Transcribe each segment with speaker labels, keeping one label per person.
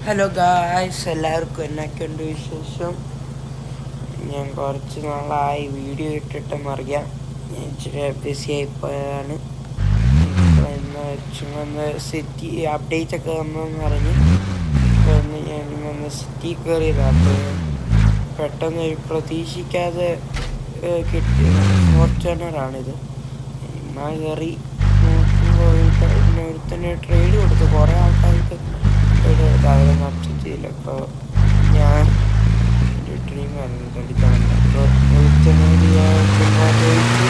Speaker 1: Hello guys, എല്ലാവർക്കും എന്നൊക്കെയുണ്ട് വിശേഷം? ഞാൻ കുറച്ച് നാളായി വീഡിയോ ഇട്ടിട്ടെന്നറിയാം. ഞാൻ ഇച്ചിരി ബിസി ആയിപ്പോയതാണ്. ഇന്ന് സിറ്റി അപ്ഡേറ്റ് ഒക്കെ വന്നെന്ന് പറഞ്ഞ് ഞാൻ സിറ്റി കയറിയതാണ്. പെട്ടെന്ന് പ്രതീക്ഷിക്കാതെ കിട്ടിയ ഫോർച്യൂണറാണിത്. കയറി ഒരുത്തന്നെ ട്രെയിൻ കൊടുത്തു. കുറേ ആൾക്കാർക്ക് അവരൊന്നും അപ്ഡേറ്റ് ചെയ്യില്ല. അപ്പോൾ ഞാൻ എൻ്റെ ഡ്രീമായിരുന്നു എടുക്കണം. അപ്പോൾ ഒരുത്തനോട് ഞാൻ ചുമ്മാ ചോദിച്ചു,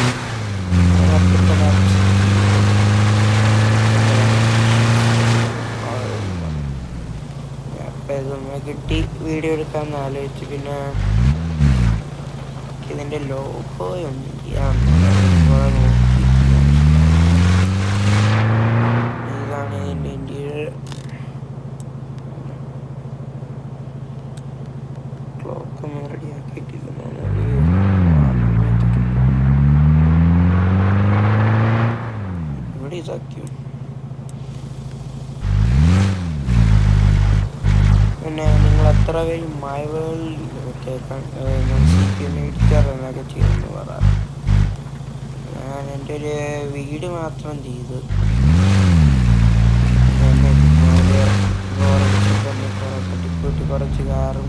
Speaker 1: അപ്പം ഇതൊന്ന് കിട്ടി വീഡിയോ എടുക്കാമെന്ന് ആലോചിച്ചു. പിന്നെ ഇതിൻ്റെ ലോഗോയൊന്നും ചെയ്യാൻ നോക്കി. ഇതാണ് ഇതിൻ്റെ ഇൻറ്റീരിയർ. ക്ലോക്കൊന്നും റെഡിയാക്കിയിട്ടില്ല. ഇവിടെ ഇതാക്കിയോ. പിന്നെ നിങ്ങൾ എത്ര പേര് മൈവേൾ കേൾക്കാൻ മേടിക്കാറെന്നൊക്കെ ചെയ്യുമെന്ന് പറയാം. ഞാൻ എൻ്റെ ഒരു വീട് മാത്രം ചെയ്ത് തട്ടിക്കൂട്ടി കുറച്ച് കാറും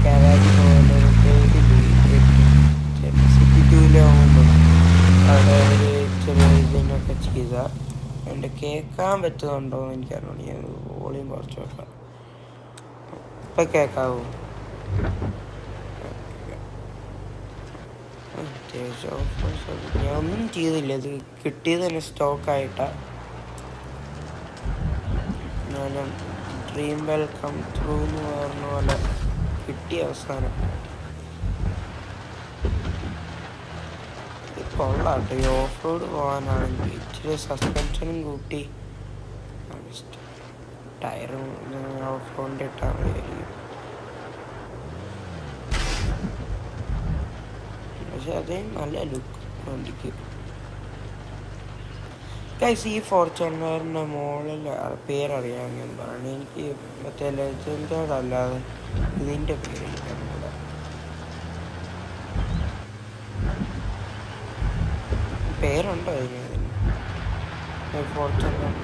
Speaker 1: ഗാരാജ് പോലെ സിറ്റി 2-ലാകുമ്പോൾ അവിടെ ഒരു ചെറിയ ഇതിനൊക്കെ ചെയ്താൽ എൻ്റെ കേൾക്കാൻ പറ്റുന്നുണ്ടോ എന്ന് എനിക്കറിയണം. ഞാൻ വോളിയം കുറച്ച് വെക്കാം. ഇപ്പം കേൾക്കാവോ? ഞാൻ ഒന്നും ചെയ്തില്ല. ഇത് കിട്ടിയത് തന്നെ സ്റ്റോക്കായിട്ടാണ്. ഞാൻ ഡ്രീം വെൽക്കം ത്രൂ എന്ന് പറഞ്ഞ പോലെ കിട്ടിയ അവസാനം. കൊള്ളാട്ടോ. ഈ ഓഫ് റോഡ് പോകാനാണെങ്കിൽ ഇച്ചിരി സസ്പെൻഷനും കൂട്ടി ടയറും ഓഫ് റോഡിൻ്റെ ഇട്ടാൽ മതിയായിരിക്കും. പക്ഷെ അതേ നല്ല ലുക്ക് വണ്ടിക്ക്. ഗൈസ്, ഈ ഫോർച്യൂണറിൻ്റെ മുകളിൽ പേരറിയാമെന്ന് പറഞ്ഞു. എനിക്ക് മറ്റേ ലെജൻഡേർഡ് അല്ലാതെ ഇതിൻ്റെ പേര് എനിക്കറിയില്ല. പേരുണ്ടോ അതിന്? ഫോർച്യൂണർ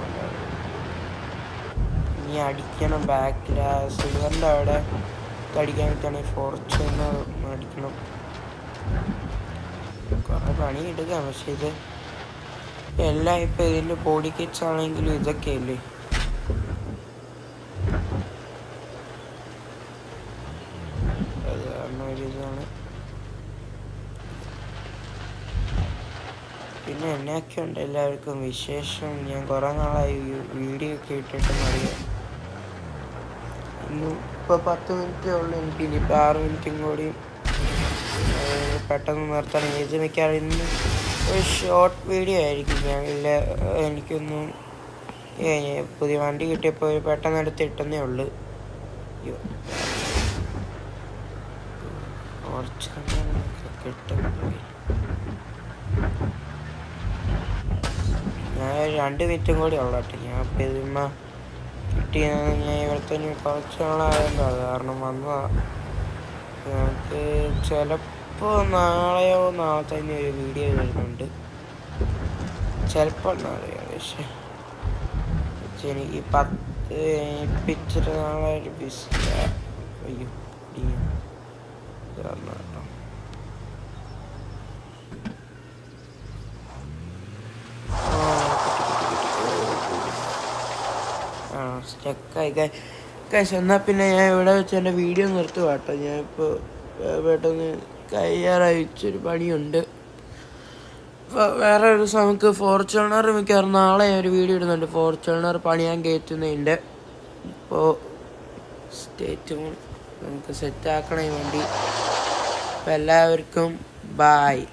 Speaker 1: ഇനി അടിക്കണം. ബാക്കിൽ സിൽവറിൻ്റെ അവിടെ അടിക്കാൻ പറ്റുകയാണെങ്കിൽ ഫോർച്യൂണർ അടിക്കണം. കുറേ പണി എടുക്കാം. പക്ഷെ ഇത് എല്ലാം ഇപ്പം ഇതിൻ്റെ ബോഡി കിറ്റ്സ് ആണെങ്കിലും ഇതൊക്കെയല്ലേ. അത് കാരണം ഒരിതാണ്. പിന്നെ എന്നൊക്കെ ഉണ്ട് എല്ലാവർക്കും വിശേഷം? ഞാൻ കുറേ നാളായി വീഡിയോ ഒക്കെ ഇട്ടിട്ടെന്നറിയാം. ഇന്നും ഇപ്പോൾ 10 മിനിറ്റേ ഉള്ളൂ. എനിക്ക് ഇനിയിപ്പോൾ 6 മിനിറ്റും കൂടി പെട്ടെന്ന് നിർത്തണം. ഇത് മിക്കവാറും ഇന്ന് ഒരു ഷോർട്ട് വീഡിയോ ആയിരിക്കും. എനിക്കൊന്നും പുതിയ വണ്ടി കിട്ടിയപ്പോൾ പെട്ടെന്ന് എടുത്ത് ഇട്ടെന്നേ ഉള്ളൂ. കിട്ടും. ഞാൻ 2 മിനിറ്റും കൂടി ഉള്ളട്ടെ. ഞാൻ ഇപ്പം ഇതിന്മ കിട്ടിയെന്ന് ഞാൻ ഇവിടെ തന്നെ കുറച്ച് നാളായല്ലോ. അത് കാരണം വന്നതാണ്. ഞങ്ങൾക്ക് ചിലപ്പോൾ നാളെയോ നാളെ തന്നെ ഒരു വീഡിയോ വരുന്നുണ്ട്. ചിലപ്പോൾ നാളെ. പക്ഷേ എനിക്ക് 10 ഇച്ചിരി നാളായിട്ട് ബിസി. അയ്യോ കേട്ടോ. സ്റ്റക്കായി കഴിച്ച്. എന്നാൽ പിന്നെ ഞാൻ ഇവിടെ വെച്ച് എൻ്റെ വീഡിയോ നിർത്തുക കേട്ടോ. ഞാനിപ്പോൾ പെട്ടെന്ന് കയ്യാറായിച്ചൊരു പണിയുണ്ട്. വേറെ ഒരു നമുക്ക് ഫോർച്യൂണർ മിക്കവാറും നാളെ ഒരു വീഡിയോ ഇടുന്നുണ്ട്. ഫോർച്യൂണർ പണിയാൻ കയറ്റുന്നതിൻ്റെ. ഇപ്പോൾ സ്റ്റേറ്റ് നമുക്ക് സെറ്റാക്കണേ വേണ്ടി. അപ്പോൾ എല്ലാവർക്കും ബായ്.